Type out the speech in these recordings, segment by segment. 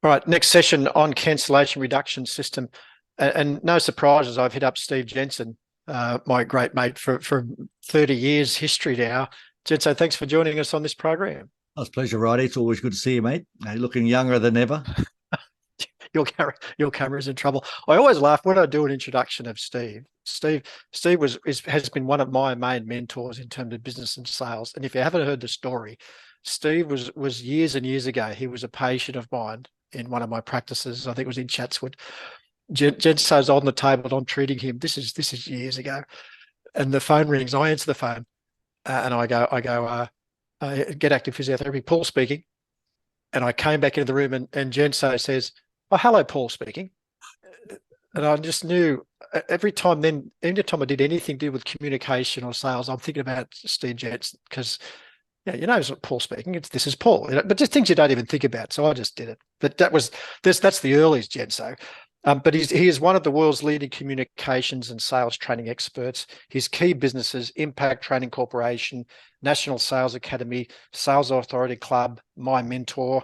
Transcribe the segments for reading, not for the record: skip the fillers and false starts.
All right, next session on cancellation reduction system. And no surprises, I've hit up Steve Jensen, my great mate for 30 years history now. Jensen, thanks for joining us on this program. Oh, it's a pleasure, Wright. It's always good to see you, mate. You're looking younger than ever. Your camera's in trouble. I always laugh when I do an introduction of Steve. Steve has been one of my main mentors in terms of business and sales. And if you haven't heard the story, Steve was years and years ago. He was a patient of mine in one of my practices. I think it was in Chatswood. Jensen's on the table and I'm treating him. This is years ago. And the phone rings. I answer the phone and I go, get active physiotherapy. Paul speaking. And I came back into the room and Jensen says, "Oh, hello, Paul speaking." And I just knew every time I did anything to do with communication or sales, I'm thinking about Steve Jensen because, yeah, it's not Paul speaking. This is Paul, but just things you don't even think about. So I just did it. But that's the earliest Jensen. But he is one of the world's leading communications and sales training experts. His key businesses: Impact Training Corporation, National Sales Academy, Sales Authority Club, My Mentor.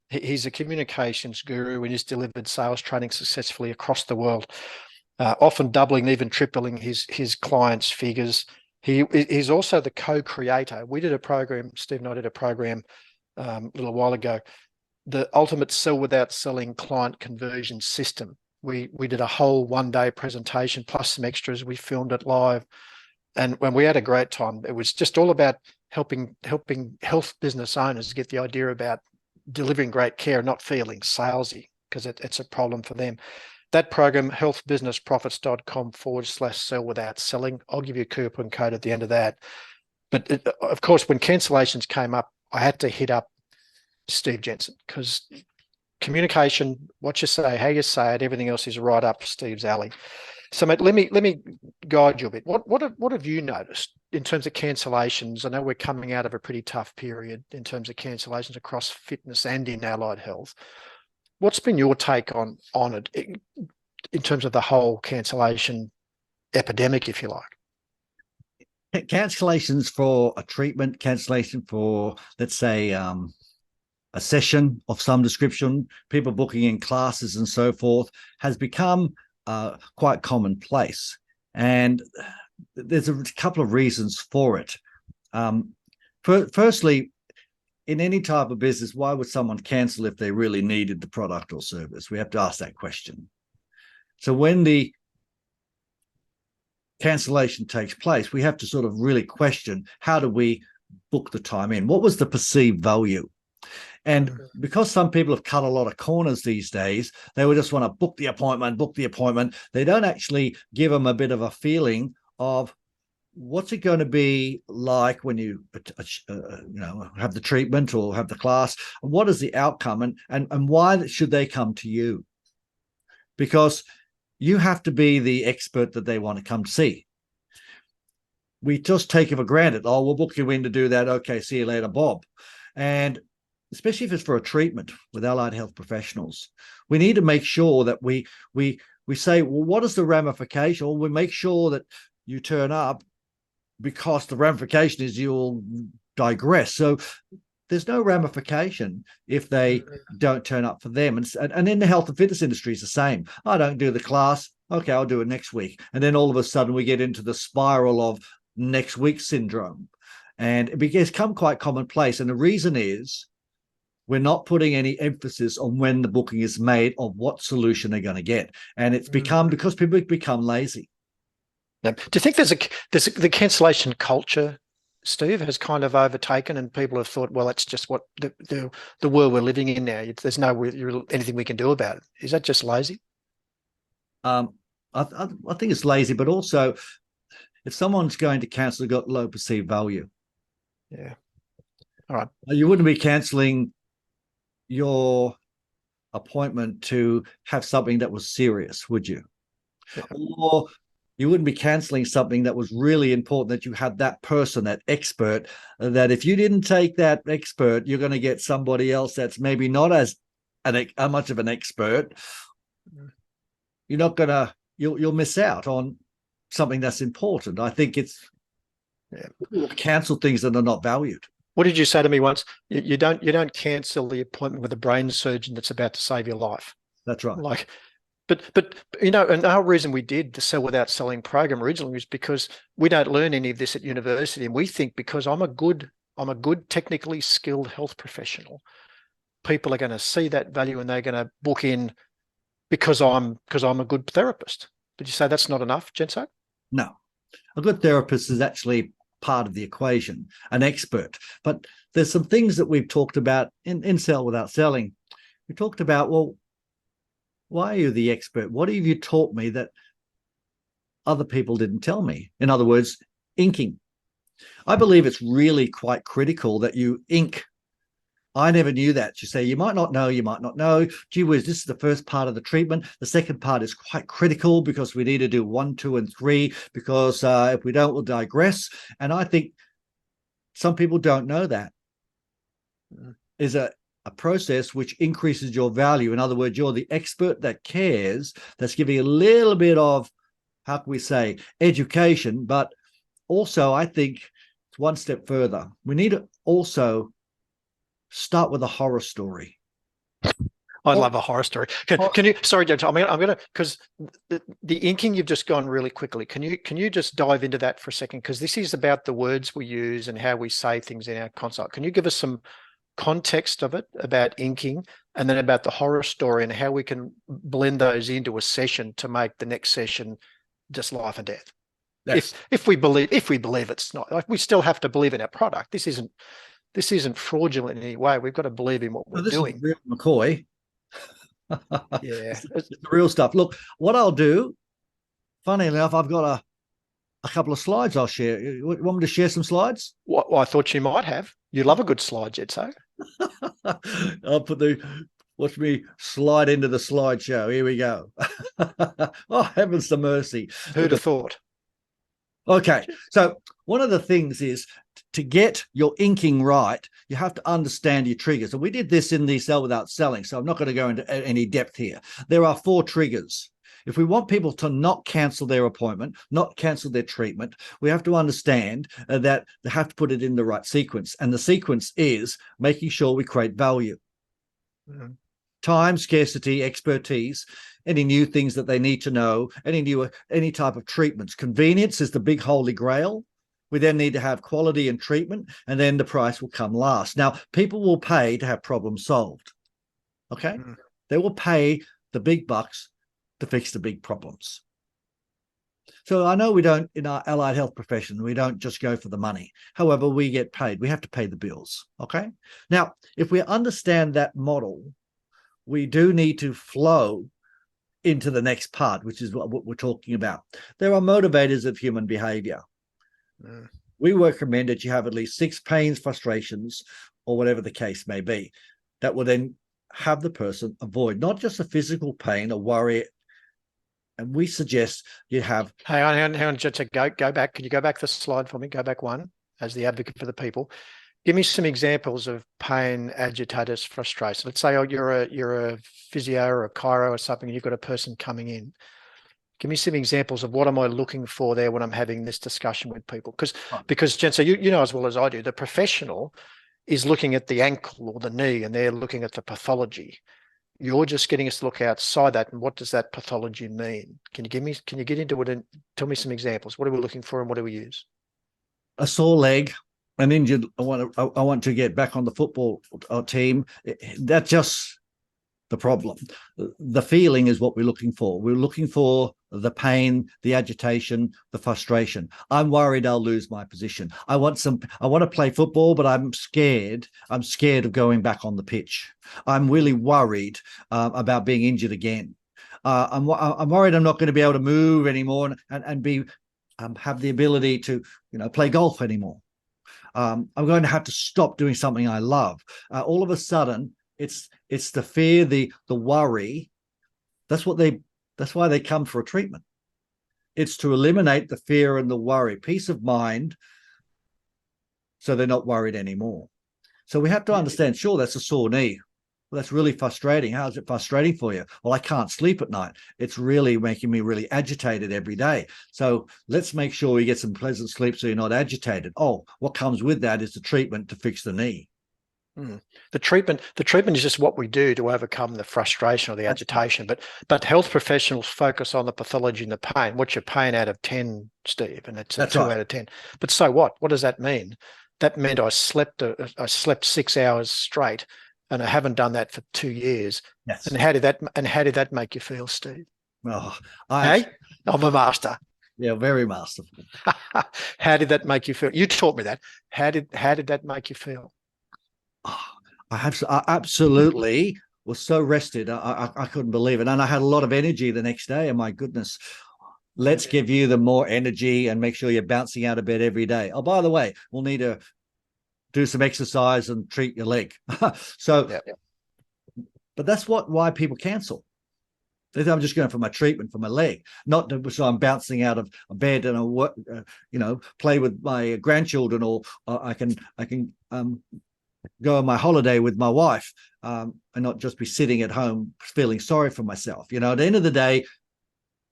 He's a communications guru and he's delivered sales training successfully across the world, often doubling, even tripling his clients' figures. He's also the co-creator. We did a program, Steve and I did a program a little while ago, the ultimate sell without selling client conversion system. We did a whole one-day presentation plus some extras. We filmed it live, and when we had a great time, it was just all about helping health business owners get the idea about delivering great care, not feeling salesy, because it's a problem for them. That program, healthbusinessprofits.com/sell without selling. I'll give you a coupon code at the end of that. But of course, when cancellations came up, I had to hit up Steve Jensen because communication, what you say, how you say it, everything else is right up Steve's alley. So, mate, let me guide you a bit. What have you noticed in terms of cancellations? I know we're coming out of a pretty tough period in terms of cancellations across fitness and in allied health. What's been your take on it in terms of the whole cancellation epidemic, if you like? Cancellations for a treatment, cancellation for, let's say, a session of some description, people booking in classes and so forth, has become quite commonplace. And there's a couple of reasons for it. Firstly, in any type of business, why would someone cancel if they really needed the product or service? We have to ask that question. So when the cancellation takes place, we have to sort of really question, how do we book the time in? What was the perceived value? And because some people have cut a lot of corners these days, they would just want to book the appointment. They don't actually give them a bit of a feeling of what's it going to be like when you have the treatment or have the class. What is the outcome, and why should they come to you? Because you have to be the expert that they want to come to see. We just take it for granted. Oh, we'll book you in to do that. Okay, see you later, Bob. And especially if it's for a treatment with allied health professionals, we need to make sure that we say, well, what is the ramification? Or we make sure that you turn up, because the ramification is you'll digress. So there's no ramification if they don't turn up for them. And in the health and fitness industry, it's the same. I don't do the class. Okay, I'll do it next week. And then all of a sudden we get into the spiral of next week syndrome. And it become quite commonplace. And the reason is we're not putting any emphasis on when the booking is made of what solution they're going to get. And it's become because people become lazy. Do you think there's the cancellation culture, Steve, has kind of overtaken, and people have thought, well, it's just what the world we're living in now. There's no anything we can do about it. Is that just lazy? I think it's lazy, but also if someone's going to cancel, they've got low perceived value. Yeah. All right. You wouldn't be canceling your appointment to have something that was serious, would you? Yeah. Or you wouldn't be canceling something that was really important, that you had that person, that expert, that if you didn't take that expert, you're going to get somebody else that's maybe not as much of an expert. You're not going to, you'll miss out on something that's important. I think it's cancel things that are not valued. What did you say to me once? You don't cancel the appointment with a brain surgeon that's about to save your life. That's right. Like, but and the whole reason we did the Sell Without Selling program originally was because we don't learn any of this at university, and we think because I'm a good technically skilled health professional, people are going to see that value and they're going to book in because I'm a good therapist. Did you say that's not enough, Jensen? No, a good therapist is actually part of the equation, an expert. But there's some things that we've talked about in Sell Without Selling. We talked about, well, why are you the expert? What have you taught me that other people didn't tell me? In other words, inking. I believe it's really quite critical that you ink. I never knew that. You say, you might not know, Gee whiz, this is the first part of the treatment. The second part is quite critical because we need to do 1, 2, and 3, because if we don't, we'll digress. And I think some people don't know that. Is a process which increases your value. In other words, you're the expert that cares, that's giving a little bit of, how can we say, education, but also I think it's one step further. We need to also start with a horror story. I love a horror story. Can you? Sorry, Jensen. I'm gonna because the inking, you've just gone really quickly. Can you just dive into that for a second? Because this is about the words we use and how we say things in our consult. Can you give us some context of it about inking, and then about the horror story and how we can blend those into a session to make the next session just life and death? If we believe it's not, like, we still have to believe in our product. This isn't fraudulent in any way. We've got to believe in what we're doing. Is real McCoy. Yeah, it's the real stuff. Look, what I'll do, funny enough, I've got a couple of slides I'll share. You want me to share some slides? Well, I thought you might have. You love a good slide, Jetso. Watch me slide into the slideshow. Here we go. Oh, heavens to mercy. Who'd have thought? Okay, so one of the things is to get your inking right, you have to understand your triggers. And we did this in the Sell Without Selling, so I'm not going to go into any depth here. There are 4 triggers. If we want people to not cancel their appointment, not cancel their treatment, we have to understand that they have to put it in the right sequence. And the sequence is making sure we create value. Mm-hmm. Time, scarcity, expertise, any new things that they need to know, any type of treatments. Convenience is the big holy grail. We then need to have quality and treatment, and then the price will come last. Now, people will pay to have problems solved. Okay? Mm. They will pay the big bucks to fix the big problems. So I know we don't, in our allied health profession, we don't just go for the money. However, we get paid. We have to pay the bills. Okay? Now, if we understand that model, we do need to flow into the next part, which is what we're talking about. There are motivators of human behavior. Mm. We recommend that you have at least 6 pains, frustrations, or whatever the case may be, that will then have the person avoid not just a physical pain or worry. And we suggest you have. Hang on, just go back. Can you go back the slide for me? Go back one, as the advocate for the people. Give me some examples of pain, agitators, frustration. Let's say you're a physio or a chiro or something, and you've got a person coming in. Give me some examples of what am I looking for there when I'm having this discussion with people. Because Jensen, you know as well as I do, the professional is looking at the ankle or the knee, and they're looking at the pathology. You're just getting us to look outside that, and what does that pathology mean? Can you get into it and tell me some examples? What are we looking for, and what do we use? A sore leg. An injured, I want to get back on the football team. That's just the problem. The feeling is what we're looking for. We're looking for the pain, the agitation, the frustration. I'm worried I'll lose my position. I want to play football, but I'm scared. I'm scared of going back on the pitch. I'm really worried about being injured again. I'm worried I'm not going to be able to move anymore and have the ability to play golf anymore. I'm going to have to stop doing something I love. All of a sudden, it's the fear, the worry. That's why they come for a treatment. It's to eliminate the fear and the worry, peace of mind, so they're not worried anymore. So we have to understand, sure, that's a sore knee. Well, that's really frustrating. How is it frustrating for you? Well, I can't sleep at night. It's really making me really agitated every day. So let's make sure we get some pleasant sleep so you're not agitated. Oh, what comes with that is the treatment to fix the knee. The treatment is just what we do to overcome the frustration or the agitation. But health professionals focus on the pathology and the pain. What's your pain out of 10, Steve? And it's a 2 out of 10. But so what? What does that mean? That meant I slept 6 hours straight, and I haven't done that for 2 years. Yes. And how did that make you feel, Steve? Oh, I'm a master. Yeah, very masterful. How did that make you feel? You taught me that. How did that make you feel? Oh, I absolutely was so rested. I couldn't believe it. And I had a lot of energy the next day. And my goodness, let's give you the more energy and make sure you're bouncing out of bed every day. Oh, by the way, we'll need to do some exercise and treat your leg. But that's why people cancel. They think I'm just going for my treatment for my leg, not so I'm bouncing out of bed and I work, play with my grandchildren, or I can go on my holiday with my wife, and not just be sitting at home feeling sorry for myself. At the end of the day,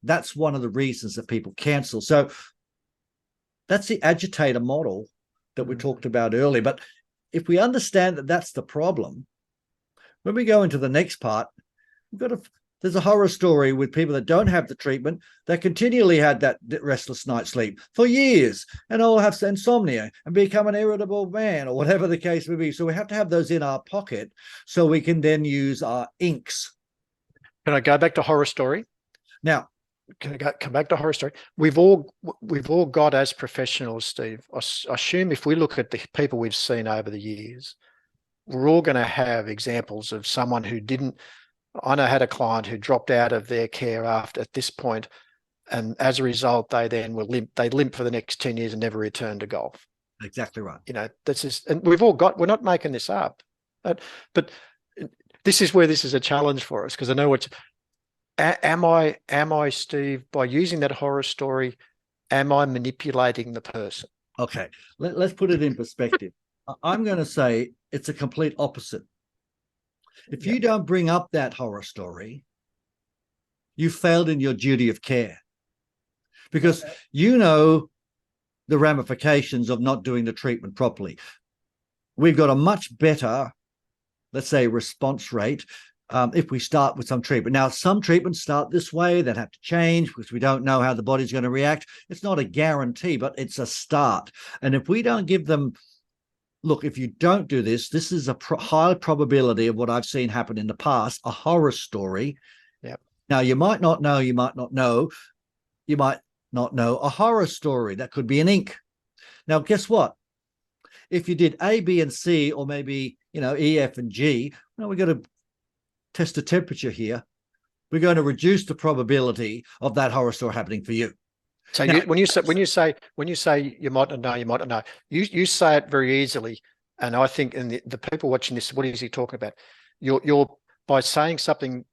that's one of the reasons that people cancel. So that's the agitator model that we talked about earlier. But if we understand that that's the problem, when we go into the next part, there's a horror story with people that don't have the treatment that continually had that restless night's sleep for years and all have insomnia and become an irritable man or whatever the case may be. So we have to have those in our pocket so we can then use our inks. Can I go back to horror story? Now, come back to horror story. We've all got, as professionals, Steve, I assume if we look at the people we've seen over the years, we're all going to have examples of someone who didn't. I know I had a client who dropped out of their care at this point, and as a result, they then were limp. They limped for the next 10 years and never returned to golf. Exactly right. This is, and we're not making this up, but this is where this is a challenge for us, because I know am I, Steve, by using that horror story, am I manipulating the person? Okay, let's put it in perspective. I'm going to say it's a complete opposite. If you don't bring up that horror story, you failed in your duty of care, because the ramifications of not doing the treatment properly. We've got a much better, let's say, response rate if we start with some treatment. Now, some treatments start this way, that have to change because we don't know how the body's going to react. It's not a guarantee, but it's a start. And if we don't give them, look, if you don't do this, this is a high probability of what I've seen happen in the past, a horror story. Now, you might not know a horror story. That could be an ink. Now, guess what? If you did A, B, and C, or maybe, E, F, and G, we're going to test the temperature here. We're going to reduce the probability of that horror story happening for you. So now, when you say you might not know, you say it very easily, and I think, and the people watching this, what is he talking about? You're by saying something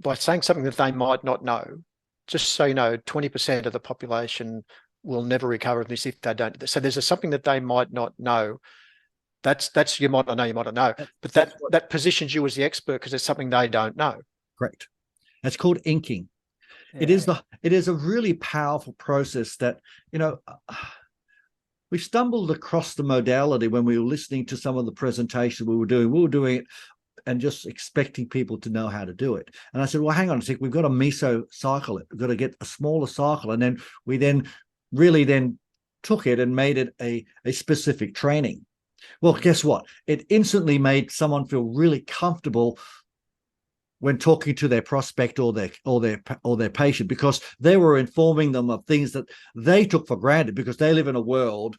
that they might not know. Just so you know, 20% of the population will never recover from this if they don't. So there's something that they might not know. That's you might not know, but that positions you as the expert because it's something they don't know. Correct. That's called inking. Yeah. It is a really powerful process that, we stumbled across the modality when we were listening to some of the presentations we were doing. We were doing it and just expecting people to know how to do it. And I said, well, hang on a sec, we've got to meso cycle it. We've got to get a smaller cycle. And then we really took it and made it a specific training. Well, guess what? It instantly made someone feel really comfortable when talking to their prospect or their patient, because they were informing them of things that they took for granted because they live in a world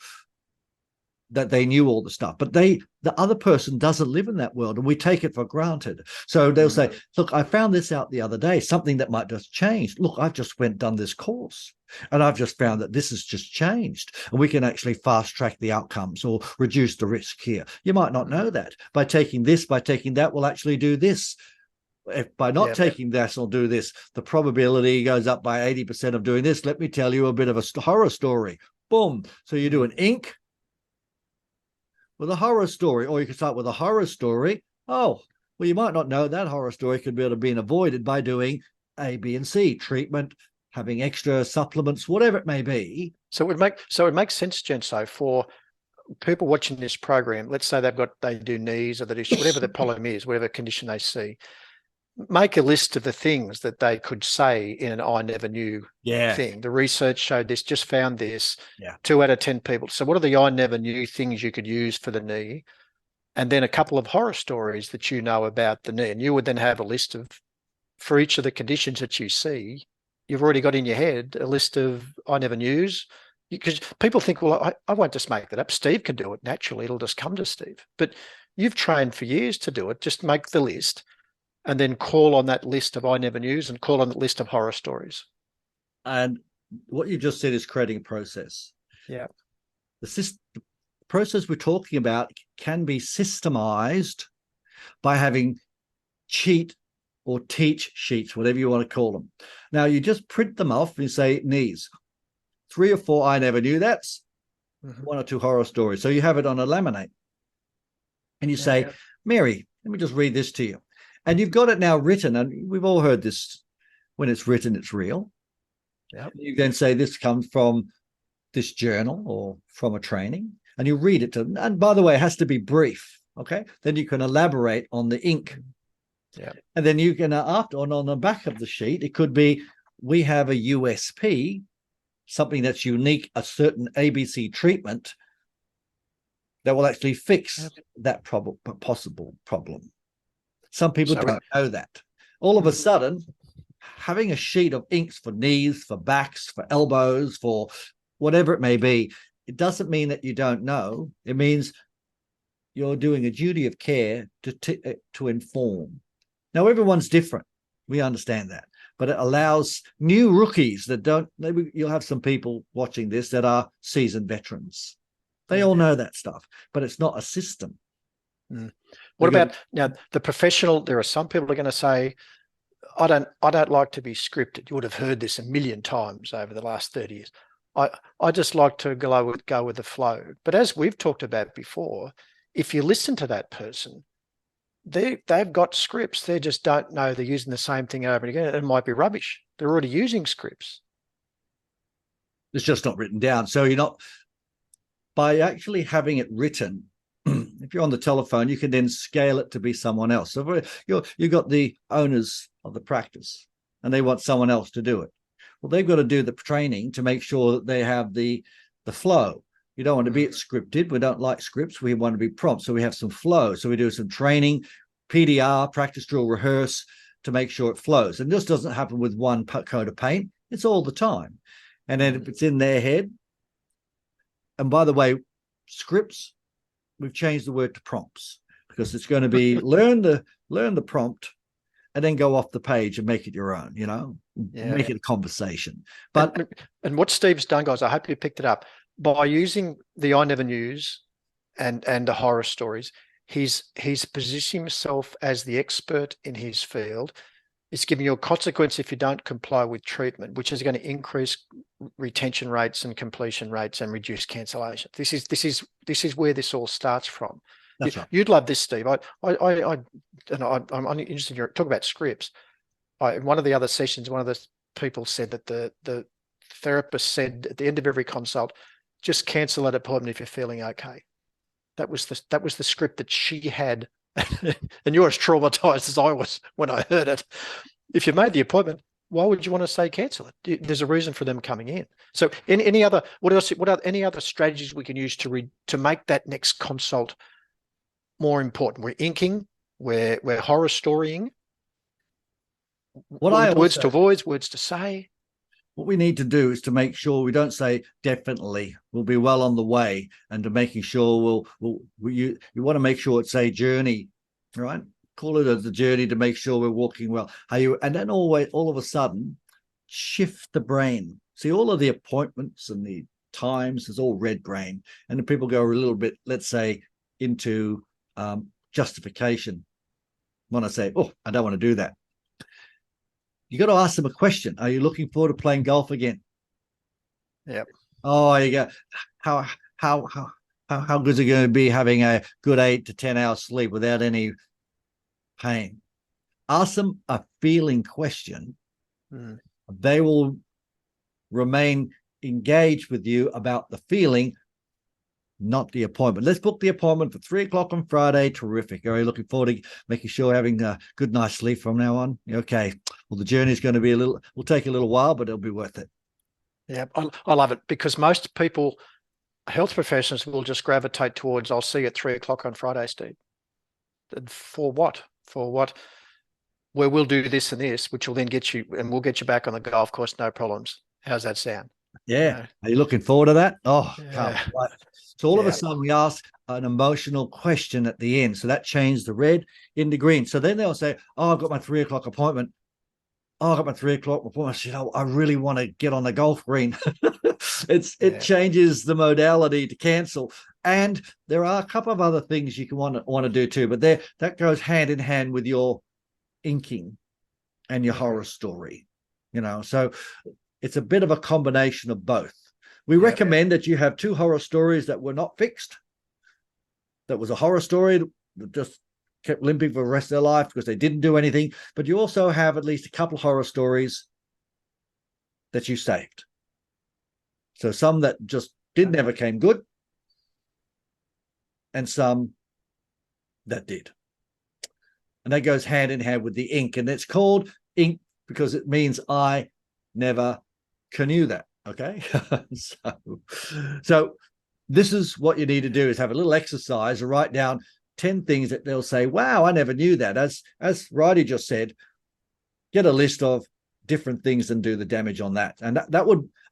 that they knew all the stuff, but the other person doesn't live in that world, and we take it for granted. So they'll say, look, I found this out the other day, something that might just change. Look, I've just done this course and I've just found that this has just changed, and we can actually fast track the outcomes or reduce the risk here. You might not know that. By taking that, we'll actually do this. If by not taking this or do this, the probability goes up by 80% of doing this. Let me tell you a bit of a horror story. Boom. So you do an ink with a horror story, or you can start with a horror story. Oh, Well, you might not know that horror story could be able to be avoided by doing A, B, and C treatment, having extra supplements, whatever it may be. So it makes sense, Jensen, for people watching this program. Let's say they do knees or whatever the problem is, whatever condition they see. Make a list of the things that they could say in an I never knew thing. The research showed this, just found this. 2 out of 10 people. So what are the I never knew things you could use for the knee? And then a couple of horror stories that you know about the knee. And you would then have a list of, for each of the conditions that you see, you've already got in your head a list of I never knews. Because people think, well, I won't just make that up. Steve can do it naturally. It'll just come to Steve. But you've trained for years to do it. Just make the list and then call on that list of I never knews and call on the list of horror stories. And what you just said is creating a process. Yeah. The process we're talking about can be systemized by having cheat or teach sheets, whatever you want to call them. Now, you just print them off and you say knees. 3 or 4 I never knew. That's 1 or 2 horror stories. So you have it on a laminate. And you say, Mary, let me just read this to you. And you've got it now written. And we've all heard this. When it's written, it's real. Yep. You then say this comes from this journal or from a training. And you read it to them. And by the way, it has to be brief. Okay. Then you can elaborate on the ink. Yeah. And then you can, after on the back of the sheet, it could be, we have a USP, something that's unique, a certain ABC treatment that will actually fix that possible problem. Some people don't know that. All of a sudden, having a sheet of inks for knees, for backs, for elbows, for whatever it may be, it doesn't mean that you don't know. It means you're doing a duty of care to inform. Now, everyone's different. We understand that. But it allows new rookies that don't, maybe you'll have some people watching this that are seasoned veterans. They all know that stuff, but it's not a system. What about now the professional? There are some people who are going to say, I don't like to be scripted. You would have heard this a million times over the last 30 years. I just like to go with the flow. But as we've talked about before, if you listen to that person, they've got scripts. They just don't know they're using the same thing over and again. It might be rubbish. They're already using scripts. It's just not written down. So you're not, by actually having it written, if you're on the telephone, you can then scale it to be someone else. So you've got the owners of the practice and they want someone else to do it. Well, they've got to do the training to make sure that they have the flow. You don't want to be scripted. We don't like scripts. We want to be prompt. So we have some flow. So we do some training, PDR, practice, drill, rehearse, to make sure it flows. And this doesn't happen with one coat of paint. It's all the time. And then if it's in their head, and by the way, scripts, we've changed the word to prompts because it's going to be learn the prompt and then go off the page and make it your own, make it a conversation. But and what Steve's done, guys, I hope you picked it up. By using the I Never News and the horror stories, he's positioning himself as the expert in his field. It's giving you a consequence if you don't comply with treatment, which is going to increase retention rates and completion rates and reduce cancellation. This is where this all starts from. That's right. You'd love this, Steve. I'm interested in your talk about scripts. In one of the other sessions, one of the people said that the therapist said at the end of every consult, just cancel that appointment if you're feeling okay. That was the script that she had, and you're as traumatized as I was when I heard it. If you made the appointment, why would you want to say cancel it? There's a reason for them coming in. So, any other any other strategies we can use to make that next consult more important? We're inking, we're horror storying. Words to avoid, words to say. What we need to do is to make sure we don't say definitely, we'll be well on the way, and to making sure you want to make sure it's a journey, right? Call it as a journey to make sure we're walking well. And then all of a sudden shift the brain. See, all of the appointments and the times is all red brain, and then people go a little bit, let's say, into justification. When I say, oh, I don't want to do that. You got to ask them a question. Are you looking forward to playing golf again? Yep. Oh, you go. How good is it going to be having a good 8 to 10 hours sleep without any pain. Ask them a feeling question. Mm. They will remain engaged with you about the feeling, not the appointment. Let's book the appointment for 3:00 on Friday. Terrific. Are you looking forward to making sure having a good night's sleep from now on? Okay. Well, the journey is going to be will take a little while, but it'll be worth it. Yeah, I love it, because most people, health professionals, will just gravitate towards, I'll see you at 3:00 on Friday, Steve. And for what? For what? Where we'll do this and this, which will then get you, and we'll get you back on the golf course, no problems. How's that sound? Yeah. Are you looking forward to that? Oh, can't Yeah. wait. So all of Yeah. a sudden we ask an emotional question at the end. So that changed the red into green. So then they'll say, oh, I've got my 3:00 appointment. Oh, I got my 3:00 appointment. I said, oh, I really want to get on the golf green. It changes the modality to cancel. And there are a couple of other things you can want to do too, but that goes hand in hand with your inking and your horror story. So it's a bit of a combination of both. We recommend that you have 2 horror stories that were not fixed. That was a horror story that just kept limping for the rest of their life because they didn't do anything. But you also have at least a couple of horror stories that you saved. So some that just never came good, and some that did. And that goes hand in hand with the ink. And it's called ink because it means I never knew that. Okay. So this is what you need to do, is have a little exercise and write down 10 things that they'll say, wow, I never knew that. As Wrighty just said, get a list of different things and do the damage on that. And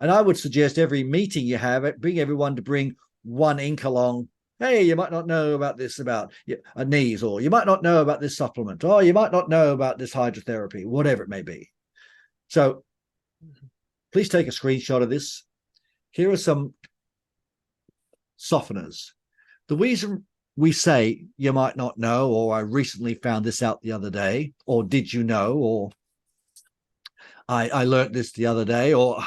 I would suggest every meeting you have, bring everyone to bring 1 ink along. Hey, you might not know about this about a knees, or you might not know about this supplement, or you might not know about this hydrotherapy, whatever it may be. So please take a screenshot of this. Here are some softeners. The reason we say you might not know, or I recently found this out the other day, or did you know, or I learned this the other day, or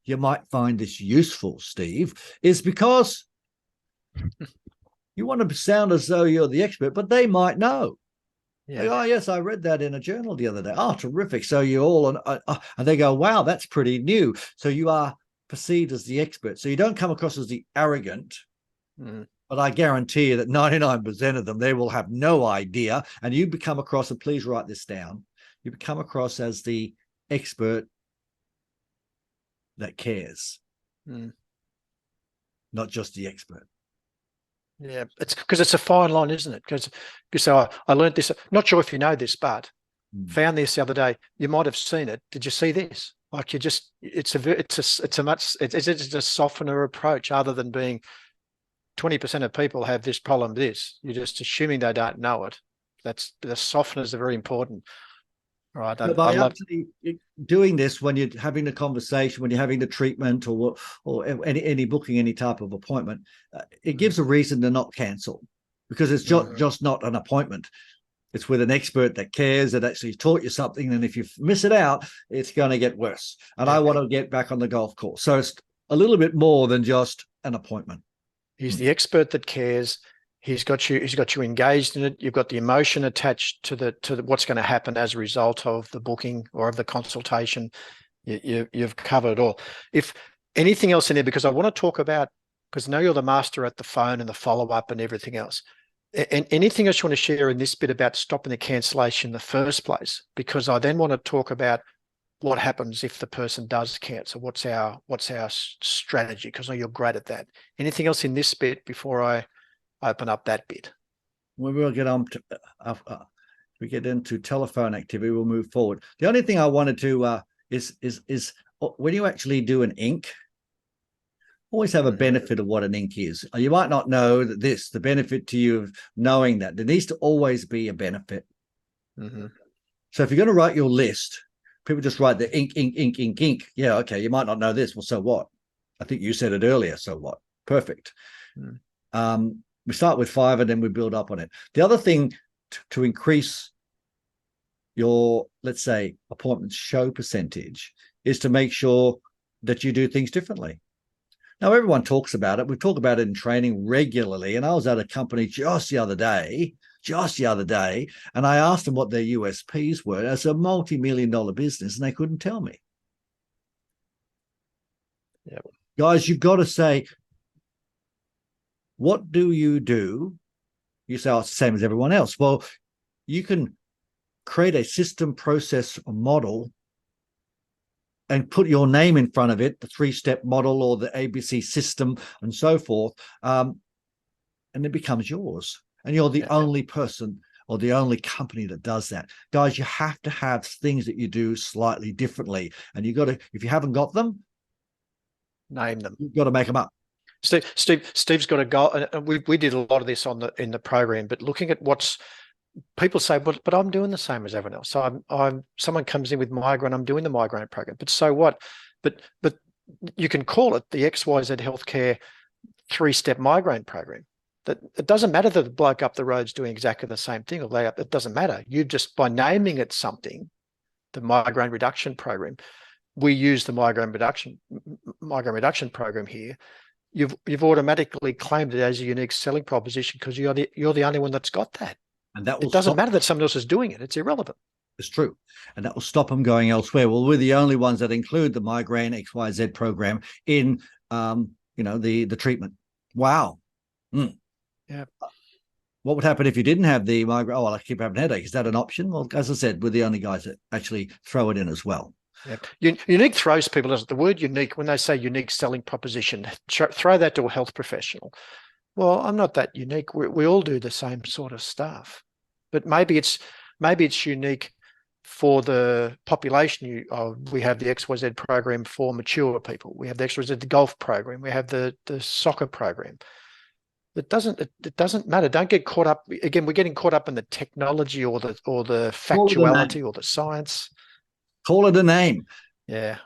you might find this useful, Steve, is because you want to sound as though you're the expert, but they might know. Yeah. Like, oh, yes, I read that in a journal the other day. Oh, terrific. So you all, and they go, wow, that's pretty new. So you are perceived as the expert. So you don't come across as the arrogant, but I guarantee you that 99% of them, they will have no idea. And you become across, and please write this down, you become across as the expert that cares, not just the expert. Yeah, it's because it's a fine line, isn't it? Because I learned this. Not sure if you know this, but found this the other day. You might have seen it. Did you see this? Like it's a softener approach, other than being 20% of people have this problem. You're just assuming they don't know it. That's the softeners are very important. Right. But by actually doing this, when you're having the conversation, when you're having the treatment, or any booking any type of appointment, it gives a reason to not cancel, because it's just not an appointment. It's with an expert that cares, that actually taught you something. And if you miss it out, it's going to get worse. And I want to get back on the golf course. So it's a little bit more than just an appointment. He's the expert that cares. He's got you engaged in it. You've got the emotion attached to what's going to happen as a result of the booking or of the consultation. You've covered it all. If anything else in there, because I want to talk about, because I know you're the master at the phone and the follow-up and everything else. And anything else you want to share in this bit about stopping the cancellation in the first place? Because I then want to talk about what happens if the person does cancel. What's our strategy? Because I know you're great at that. Anything else in this bit before I open up that bit? When we'll get on to we get into telephone activity, we'll move forward. The only thing I wanted to is when you actually do an ink, always have a benefit of what an ink is. You might not know that the benefit to you of knowing that. There needs to always be a benefit. So if you're going to write your list, people just write the ink, ink, ink, ink, ink. Yeah, okay, you might not know this. Well, so what? I think you said it earlier. So what? Perfect. We start with 5 and then we build up on it. The other thing to increase your, let's say, appointment show percentage is to make sure that you do things differently. Now, everyone talks about it. We talk about it in training regularly. And I was at a company just the other day, and I asked them what their USPs were. It's a multi-million-dollar business, and they couldn't tell me. Yep. Guys, you've got to say, what do? You say, oh, it's the same as everyone else. Well, you can create a system, process, or model and put your name in front of it, the 3-step model or the ABC system and so forth, and it becomes yours. And you're the only person or the only company that does that. Guys, you have to have things that you do slightly differently. And you got to, if you haven't got them, name them. You've got to make them up. Steve's got a goal. We did a lot of this in the program, but looking at what's people say, but I'm doing the same as everyone else. So someone comes in with migraine, I'm doing the migraine program. But so what? But you can call it the XYZ Healthcare 3-step migraine program. That it doesn't matter that the bloke up the road's doing exactly the same thing, or it doesn't matter. You just, by naming it something, the migraine reduction program, we use the migraine reduction program here. You've automatically claimed it as a unique selling proposition because you're the only one that's got that. And that will it doesn't matter that someone else is doing it. It's irrelevant. It's true. And that will stop them going elsewhere. Well, we're the only ones that include the migraine XYZ program in the treatment. Wow. Yeah. What would happen if you didn't have the migraine? Oh, well, I keep having a headache. Is that an option? Well, as I said, we're the only guys that actually throw it in as well. Yeah. Unique throws people, doesn't it? The word unique, when they say unique selling proposition, throw that to a health professional. Well, I'm not that unique. We all do the same sort of stuff, but maybe it's unique for the population. We have the XYZ program for mature people. We have the XYZ golf program. We have the soccer program. It doesn't matter. Don't get caught up. Again, we're getting caught up in the technology or the factuality or the science. Call it a name. Yeah.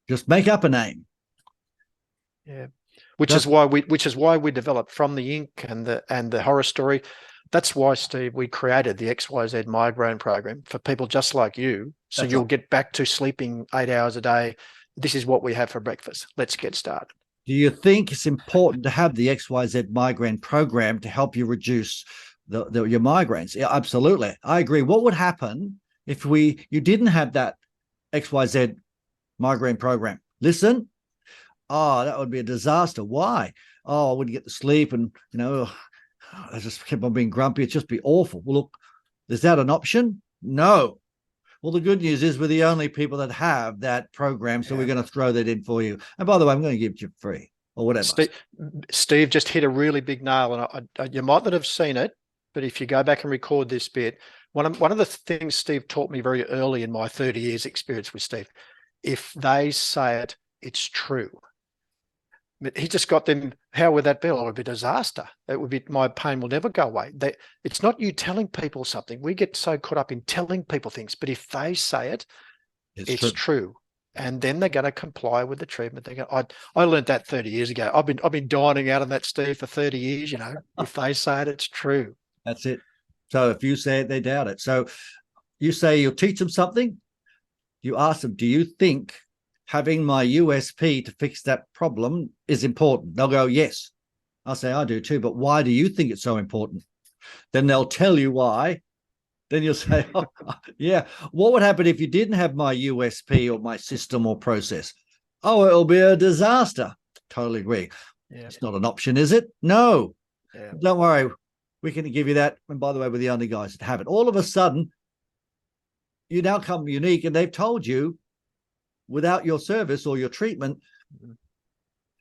Just make up a name. Yeah. Which is why we developed from the ink and the horror story. That's why, Steve, we created the XYZ migraine program for people just like you. So you'll get back to sleeping 8 hours a day. This is what we have for breakfast. Let's get started. Do you think it's important to have the XYZ migraine program to help you reduce your migraines? Yeah, absolutely. I agree. What would happen if you didn't have that XYZ migraine program? Listen, that would be a disaster. Why? I wouldn't get to sleep, and I just kept on being grumpy. It'd just be awful. Well, look, is that an option? No. Well, the good news is we're the only people that have that program, so we're going to throw that in for you. And by the way, I'm going to give it you free or whatever. Steve just hit a really big nail, and you might not have seen it, but if you go back and record this bit, one of the things Steve taught me very early in my 30 years experience with Steve, if they say it, it's true. But he just got them. How would that be? It would be a disaster. It would be, my pain will never go away. It's not you telling people something. We get so caught up in telling people things, but if they say it, it's true. And then they're going to comply with the treatment. I learned that 30 years ago. I've been dining out on that, Steve, for 30 years. If they say it, it's true. That's it. So if you say it, they doubt it. So you say you'll teach them something. You ask them, do you think having my USP to fix that problem is important? They'll go, yes. I'll say, I do too, but why do you think it's so important? Then they'll tell you why. Then you'll say, oh, yeah, what would happen if you didn't have my USP or my system or process? Oh, it'll be a disaster. Totally agree. Yeah. It's not an option, is it? No. Yeah. Don't worry. We can give you that. And by the way, we're the only guys that have it. All of a sudden, you now come unique, and they've told you, without your service or your treatment,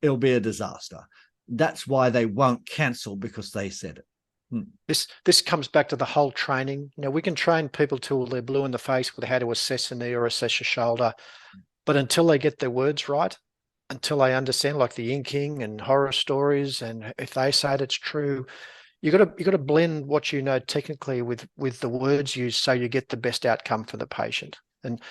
it'll be a disaster. That's why they won't cancel, because they said it. This comes back to the whole training. We can train people till they're blue in the face with how to assess a knee or assess a shoulder, but until they get their words right, until they understand, like the inking and horror stories, and if they say it's true, you got to blend what you know technically with the words used, so you get the best outcome for the patient. And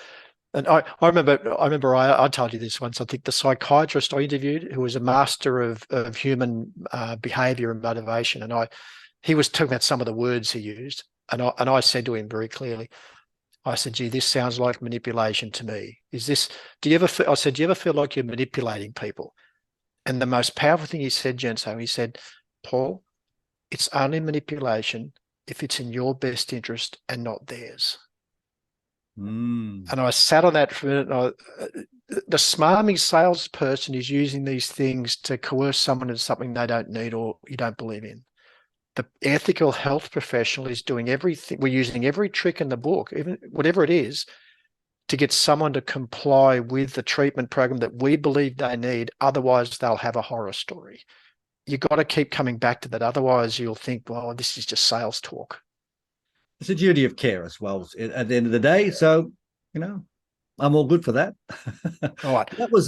I remember I told you this once. I think the psychiatrist I interviewed, who was a master of human behavior and motivation, and he was talking about some of the words he used, and I said to him very clearly, I said, gee, this sounds like manipulation to me. Do you ever feel like you're manipulating people? And the most powerful thing he said, Jensen, he said, Paul, it's only manipulation if it's in your best interest and not theirs. And I sat on that for a minute. The smarmy salesperson is using these things to coerce someone into something they don't need or you don't believe in. The ethical health professional is doing everything. We're using every trick in the book, even whatever it is, to get someone to comply with the treatment program that we believe they need. Otherwise, they'll have a horror story. You've got to keep coming back to that. Otherwise, you'll think, well, this is just sales talk. It's a duty of care as well at the end of the day. So, I'm all good for that. All right. That was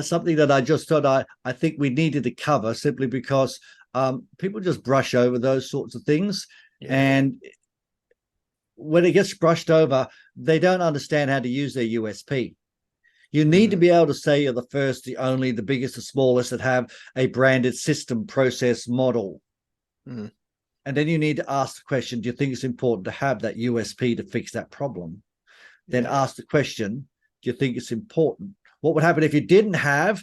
something that I just thought I think we needed to cover simply because people just brush over those sorts of things. Yeah. And when it gets brushed over, they don't understand how to use their USP. You need to be able to say you're the first, the only, the biggest, the smallest that have a branded system, process, model. And then you need to ask the question, do you think it's important to have that USP to fix that problem? Then ask the question, do you think it's important? What would happen if you didn't have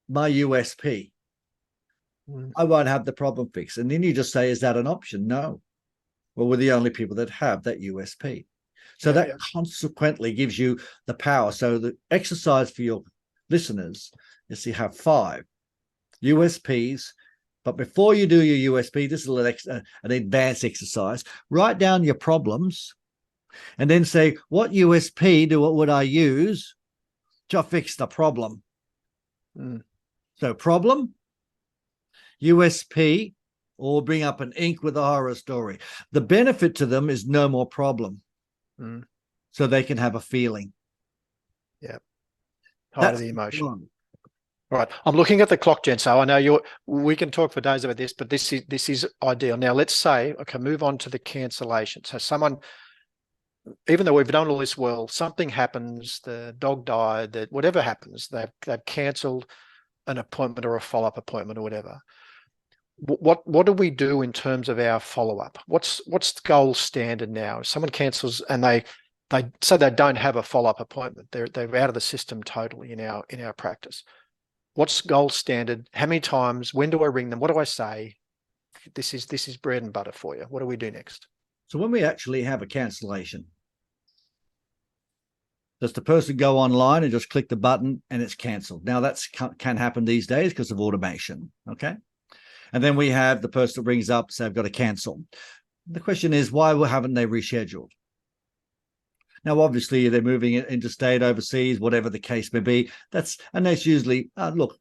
my USP? I won't have the problem fixed. And then you just say, is that an option? No. Well, we're the only people that have that USP. So that consequently gives you the power. So the exercise for your listeners is you have 5 USPs. But before you do your USP, this is an advanced exercise. Write down your problems and then say, what USP would I use to fix the problem? So problem, USP, or bring up an ink with a horror story. The benefit to them is no more problem. So they can have a feeling. Yeah. Height of the emotion. All right. I'm looking at the clock, Jen. So I know we can talk for days about this, but this is ideal. Now let's say, okay, move on to the cancellation. So someone, even though we've done all this well, something happens, the dog died, that whatever happens, they've cancelled an appointment or a follow-up appointment or whatever. What do we do in terms of our follow-up? What's the gold standard now? If someone cancels and they say they don't have a follow-up appointment, they're out of the system totally in our practice. What's gold standard? How many times? When do I ring them? What do I say? This is bread and butter for you. What do we do next? So when we actually have a cancellation, does the person go online and just click the button and it's cancelled? Now that can happen these days because of automation. Okay. And then we have the person that rings up, say, I've got to cancel. The question is, why haven't they rescheduled? Now, obviously, they're moving it interstate, overseas, whatever the case may be. That's usually, look,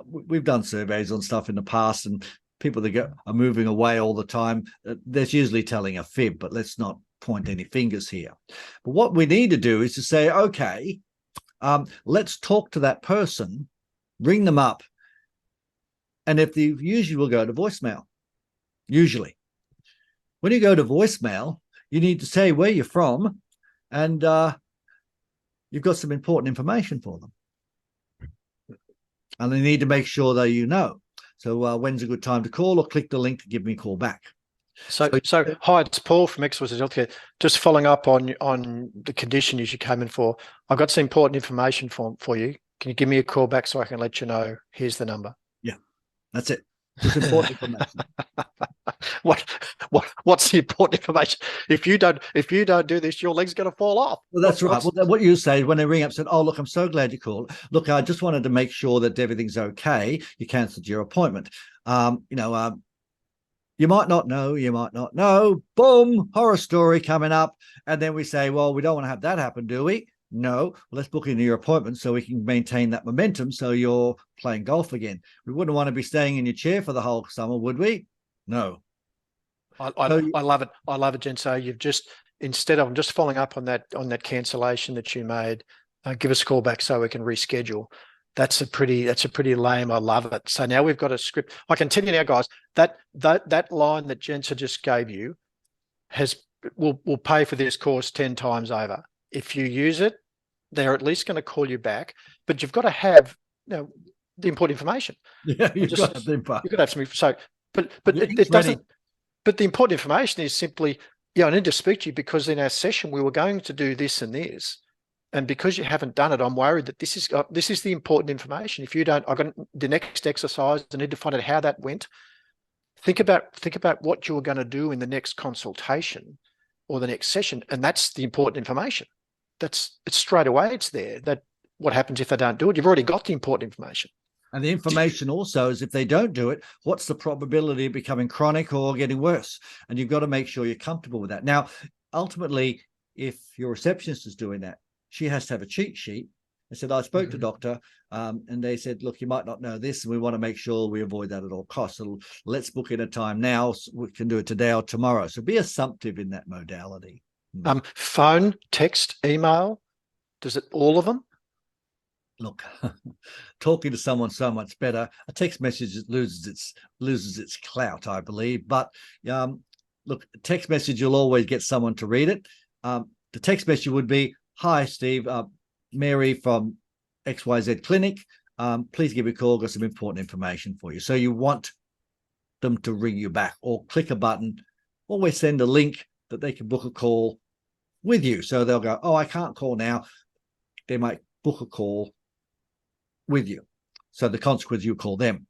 we've done surveys on stuff in the past and people that are moving away all the time. That's usually telling a fib, but let's not point any fingers here. But what we need to do is to say, okay, let's talk to that person, ring them up. And if usually will go to voicemail, usually. When you go to voicemail, you need to say where you're from and you've got some important information for them. And they need to make sure that you know. So when's a good time to call, or click the link to give me a call back. So hi, it's Paul from Experts Healthcare. Just following up on the condition you came in for. I've got some important information for you. Can you give me a call back so I can let you know? Here's the number. Yeah, that's it. It's important information. What's the important information? If you don't do this, your leg's going to fall off. Well, that's right. Well, what you say when they ring up, said, "Oh, look, I'm so glad you called. Look, I just wanted to make sure that everything's okay. You cancelled your appointment. You might not know. Boom, horror story coming up, and then we say, well, we don't want to have that happen, do we? No, well, let's book into your appointment so we can maintain that momentum so you're playing golf again. We wouldn't want to be staying in your chair for the whole summer, would we? No. I love it. I love it, Jen. So you've just, instead of just following up on that cancellation that you made, give us a call back so we can reschedule. That's a pretty lame. I love it. So now we've got a script. I can tell you now, guys, that line that Jensen just gave you will pay for this course 10 times over. If you use it, they're at least going to call you back, but you've got to have the important information. Yeah, you've got to have the info. You've got to have something. So, but it doesn't. But the important information is simply, I need to speak to you because in our session we were going to do this and this, And because you haven't done it, I'm worried that this is the important information. If you don't, I've got the next exercise. I need to find out how that went. Think about what you're going to do in the next consultation or the next session, and that's the important information. It's straight away. It's there. That what happens if they don't do it? You've already got the important information. And the information also is if they don't do it, what's the probability of becoming chronic or getting worse? And you've got to make sure you're comfortable with that. Now, ultimately, if your receptionist is doing that, she has to have a cheat sheet. I said, I spoke to doctor, and they said, look, you might not know this, and we want to make sure we avoid that at all costs. So let's book in a time now. So we can do it today or tomorrow. So be assumptive in that modality. Phone, text, email, does it all of them? Look, talking to someone so much better. A text message loses its clout, I believe. But look, text message, you'll always get someone to read it. The text message would be, hi, Steve, Mary from XYZ Clinic. Please give me a call. Got some important information for you. So you want them to ring you back or click a button. Always send a link that they can book a call with you. So they'll go, oh, I can't call now. They might book a call with you. So the consequence, you call them.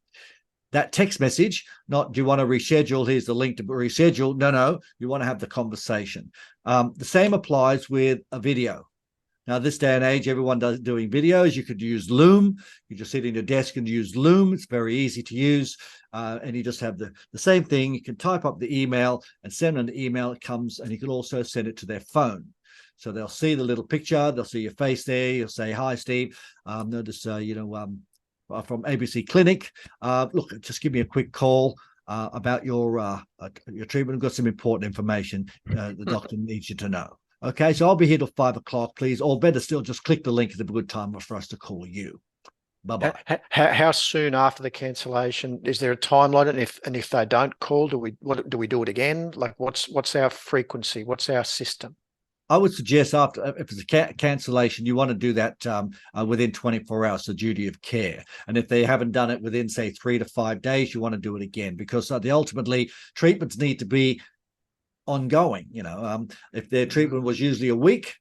That text message, not do you want to reschedule? Here's the link to reschedule. No, you want to have the conversation. The same applies with a video. Now, this day and age, everyone doing videos. You could use Loom. You just sit in your desk and use Loom. It's very easy to use. And you just have the same thing. You can type up the email and send an email. It comes, and you can also send it to their phone. So they'll see the little picture. They'll see your face there. You'll say, hi, Steve. Notice, from ABC Clinic. Look, just give me a quick call about your treatment. I've got some important information the doctor needs you to know. Okay, so I'll be here till 5 o'clock, please. Or better still, just click the link at a good time for us to call you. Bye-bye. How soon after the cancellation? Is there a timeline? And if they don't call, do we do it again? Like what's our frequency? What's our system? I would suggest after, if it's a cancellation, you want to do that within 24 hours, the duty of care. And if they haven't done it within, say, 3 to 5 days, you want to do it again, because ultimately treatments need to be ongoing. If their treatment was usually a week,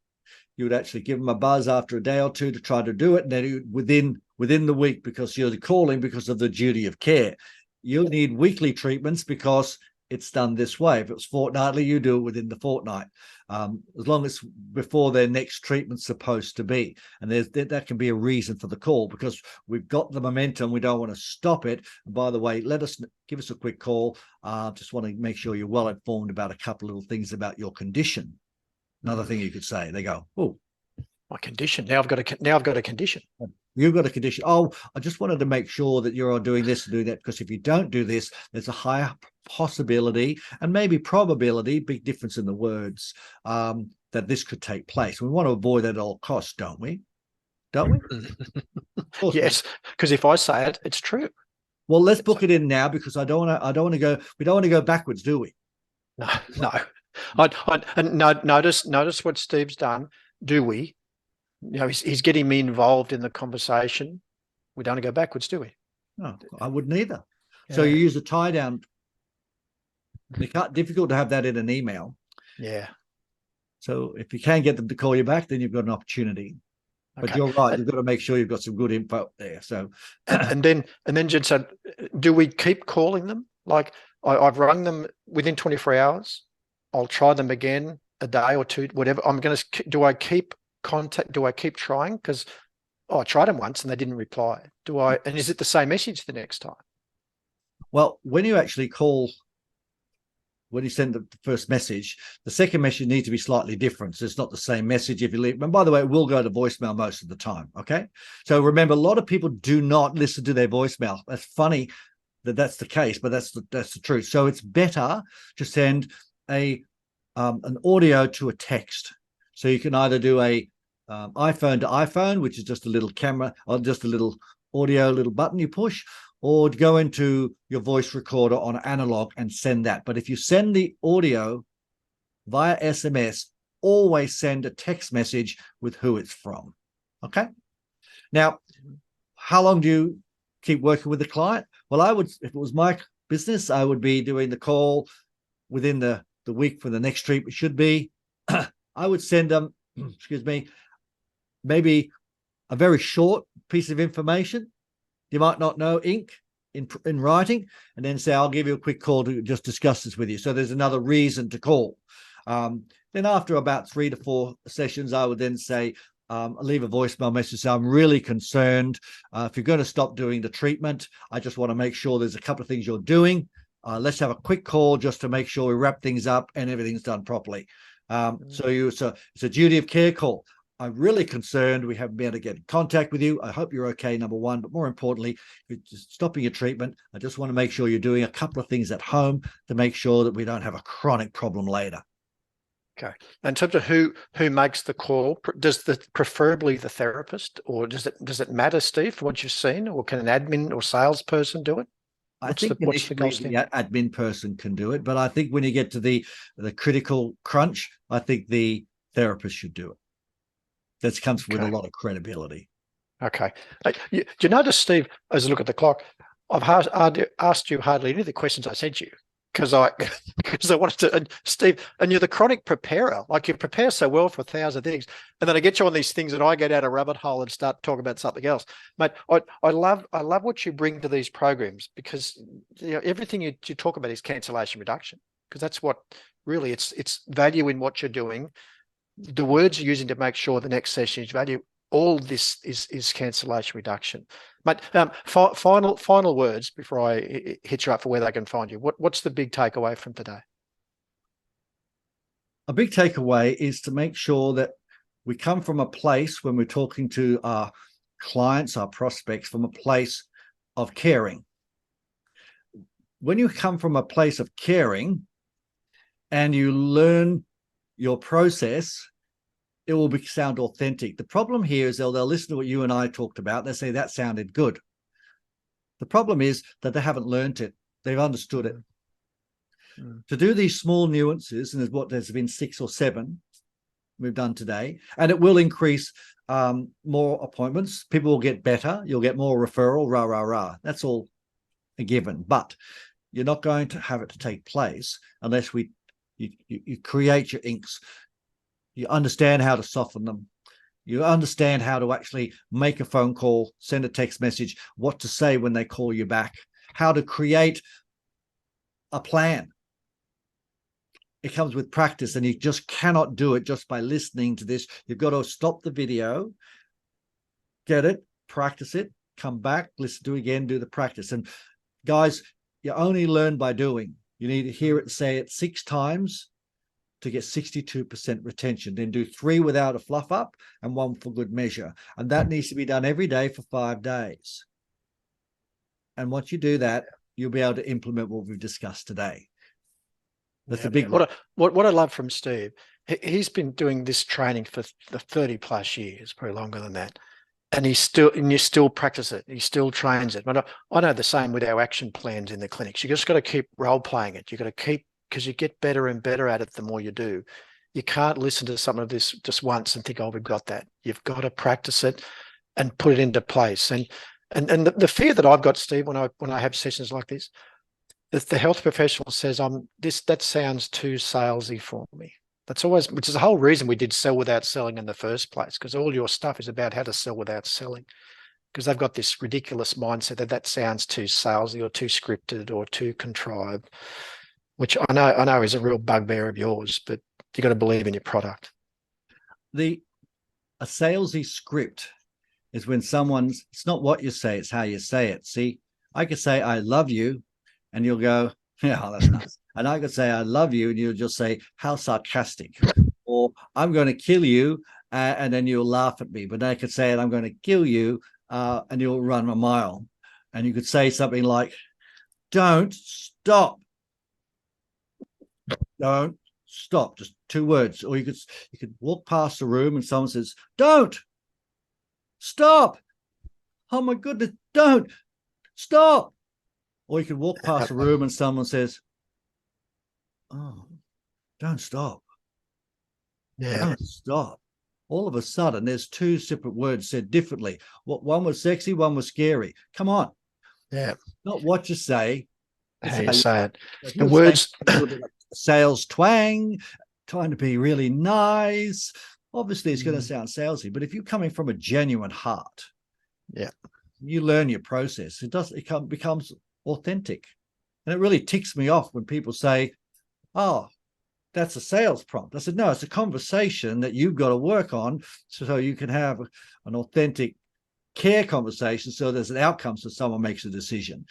you would actually give them a buzz after a day or two to try to do it, and then within the week, because you're calling because of the duty of care. You'll need weekly treatments because it's done this way. If it's fortnightly, you do it within the fortnight, as long as before their next treatment's supposed to be. And that can be a reason for the call, because we've got the momentum. We don't want to stop it. And by the way, give us a quick call. Just want to make sure you're well informed about a couple of little things about your condition. Another thing you could say, they go, oh, my condition. Now I've got a condition. You've got a condition. Oh, I just wanted to make sure that you're doing this and doing that, because if you don't do this, there's a higher possibility and maybe probability, big difference in the words, that this could take place. We want to avoid that at all costs, don't we? Yes, because if I say it, it's true. Well, let's book it in now, because we don't want to go backwards, do we? No. And notice what Steve's done. Do we? He's getting me involved in the conversation. We don't want to go backwards, do we? No, I wouldn't either. Yeah. So you use a tie down. It's difficult to have that in an email. Yeah. So if you can get them to call you back, then you've got an opportunity. But Okay. you're right. You've got to make sure you've got some good info there. So, and then Jensen, do we keep calling them? Like I've rung them within 24 hours. I'll try them again a day or two, whatever. Do I keep contact? Do I keep trying? Because I tried them once and they didn't reply. And is it the same message the next time? well, when you actually call, when you send the first message, the second message needs to be slightly different. So it's not the same message if you leave. And by the way, it will go to voicemail most of the time. Okay. So remember, a lot of people do not listen to their voicemail. That's funny that that's the case, but that's the truth. So it's better to send an audio to a text. So you can either do a iPhone to iPhone, which is just a little camera or just a little audio, little button you push, or to go into your voice recorder on analog and send that. But if you send the audio via SMS, always send a text message with who it's from. Okay. Now, how long do you keep working with the client? Well, I would, if it was my business, I would be doing the call within the week for the next treatment should be. I would send them, excuse me, maybe a very short piece of information. You might not know ink in writing, and then say, I'll give you a quick call to just discuss this with you. So there's another reason to call. Then after about 3 to 4 sessions, I would then say, leave a voicemail message. Say, I'm really concerned. If you're going to stop doing the treatment, I just want to make sure there's a couple of things you're doing. Let's have a quick call just to make sure we wrap things up and everything's done properly. So it's a duty of care call. I'm really concerned we haven't been able to get in contact with you. I hope you're okay, number one. But more importantly, you're just stopping your treatment. I just want to make sure you're doing a couple of things at home to make sure that we don't have a chronic problem later. Okay. In terms of who makes the call, does preferably the therapist, or does it matter, Steve, for what you've seen, or can an admin or salesperson do it? I think initially the admin person can do it, but I think when you get to the critical crunch, I think the therapist should do it. That comes with a lot of credibility. Okay. Do you notice, Steve, as I look at the clock, I've asked you hardly any of the questions I sent you because I wanted to, and Steve, and you're the chronic preparer. Like, you prepare so well for 1,000 things, and then I get you on these things and I get out a rabbit hole and start talking about something else. Mate, I love what you bring to these programs, because everything you talk about is cancellation reduction, because that's what really it's value in what you're doing. The words you're using to make sure the next session is value. All this is cancellation reduction. But final words before I hit you up for where they can find you. What's the big takeaway from today? A big takeaway is to make sure that we come from a place, when we're talking to our clients, our prospects, from a place of caring. When you come from a place of caring and you learn your process, it will sound authentic. The problem here is they'll listen to what you and I talked about. They say that sounded good. The problem is that they haven't learned it. They've understood it. To do these small nuances, and there's been 6 or 7 we've done today, and it will increase more appointments. People will get better. You'll get more referral, rah, rah, rah. That's all a given. But you're not going to have it to take place unless you create your inks. You understand how to soften them. You understand how to actually make a phone call, send a text message, what to say when they call you back, how to create a plan. It comes with practice, and you just cannot do it just by listening to this. You've got to stop the video, get it, practice it, come back, listen to it again, do the practice. And guys, you only learn by doing. You need to hear it, say it 6 times to get 62% retention. Then do 3 without a fluff up and 1 for good measure. And that needs to be done every day for 5 days. And once you do that, you'll be able to implement what we've discussed today. That's a big one. What I love from Steve, he's been doing this training for the 30 plus years, probably longer than that. And you still practice it. He still trains it. But I know the same with our action plans in the clinics. You just got to keep role playing it. You got to keep, because you get better and better at it the more you do. You can't listen to some of this just once and think, oh, we've got that. You've got to practice it and put it into place. And the fear that I've got, Steve, when I have sessions like this, the health professional says, that sounds too salesy for me. That's always, which is the whole reason we did Sell Without Selling in the first place, because all your stuff is about how to sell without selling, because they've got this ridiculous mindset that sounds too salesy or too scripted or too contrived, which I know is a real bugbear of yours, but you got to believe in your product. A salesy script is when it's not what you say, it's how you say it. See, I could say, I love you, and you'll go, yeah, that's nice. And I could say, I love you, and you'll just say, how sarcastic. Or I'm going to kill you, and then you'll laugh at me. But I could say, I'm going to kill you, and you'll run a mile. And you could say something like, don't stop. Don't stop. Just 2 words. Or you could walk past the room and someone says, don't stop. Oh my goodness, don't stop. Or you could walk past the room and someone says, oh, don't stop. Yeah. Don't stop. All of a sudden, there's 2 separate words said differently. One was sexy, one was scary. Come on. Yeah. Not what you say. How you say it. The words. Sales twang, trying to be really nice. Obviously, it's going to sound salesy, but if you're coming from a genuine heart, yeah, you learn your process. It becomes authentic. And it really ticks me off when people say, oh, that's a sales prompt. I said, no, it's a conversation that you've got to work on so you can have an authentic care conversation so there's an outcome so someone makes a decision.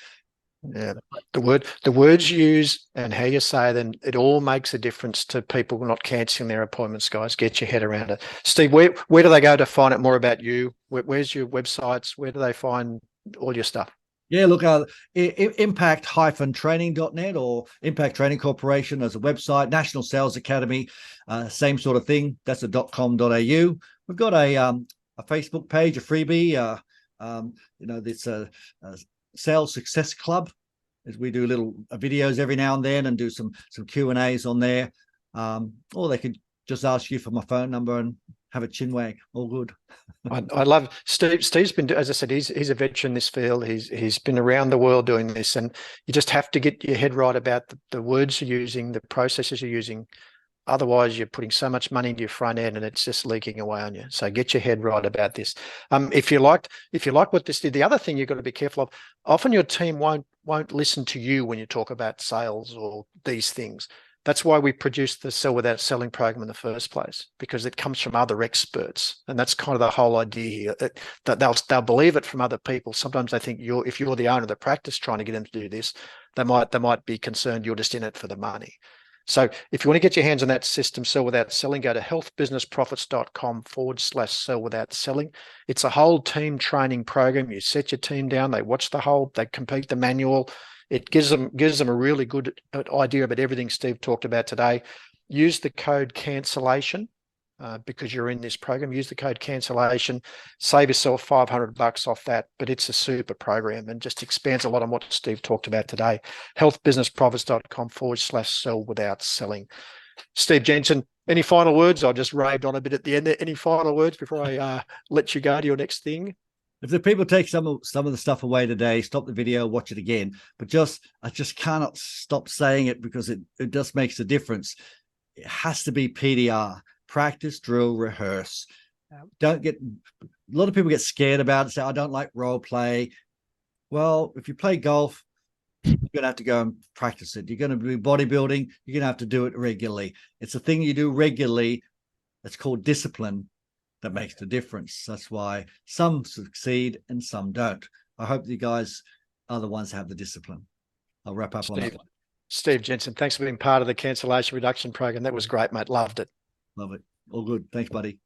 Yeah, the words you use and how you say them, it all makes a difference to people not cancelling their appointments, guys. Get your head around it. Steve, where do they go to find out more about you? Where's your websites? Where do they find all your stuff? Yeah, look, impact-training.net or Impact Training Corporation as a website, National Sales Academy, same sort of thing. That's a .com.au. We've got a Facebook page, a freebie. It's a Sales Success Club, as we do little videos every now and then and do some Q&As on there. Or they could just ask you for my phone number and have a chin wag. All good. I love Steve. Steve's been, as I said, he's a veteran in this field. He's been around the world doing this, and you just have to get your head right about the words you're using, the processes you're using. Otherwise, you're putting so much money into your front end, and it's just leaking away on you. So get your head right about this. If you like what this did, the other thing you've got to be careful of. Often your team won't listen to you when you talk about sales or these things. That's why we produced the Sell Without Selling program in the first place, because it comes from other experts, and that's kind of the whole idea here. That they'll believe it from other people. Sometimes they think if you're the owner of the practice trying to get them to do this, they might be concerned you're just in it for the money. So if you want to get your hands on that system, Sell Without Selling, go to healthbusinessprofits.com/sell without selling. It's a whole team training program. You set your team down, they watch they complete the manual. It gives them a really good idea about everything Steve talked about today. Use the code Cancellation because you're in this program. Use the code Cancellation. Save yourself $500 off that. But it's a super program and just expands a lot on what Steve talked about today. healthbusinessprofits.com/sell without selling. Steve Jensen, any final words? I just raved on a bit at the end there. Any final words before I let you go to your next thing? If the people take some of the stuff away today, stop the video, watch it again. But I just cannot stop saying it because it just makes a difference. It has to be PDR. Practice, drill, rehearse. A lot of people get scared about it and say, I don't like role play. Well, if you play golf, you're going to have to go and practice it. You're going to be bodybuilding. You're going to have to do it regularly. It's a thing you do regularly. It's called discipline. That makes the difference. That's why some succeed and some don't. I hope you guys are the ones that have the discipline. I'll wrap up on that one. Steve Jensen, thanks for being part of the cancellation reduction program. That was great, mate. Loved it. Love it. All good. Thanks, buddy.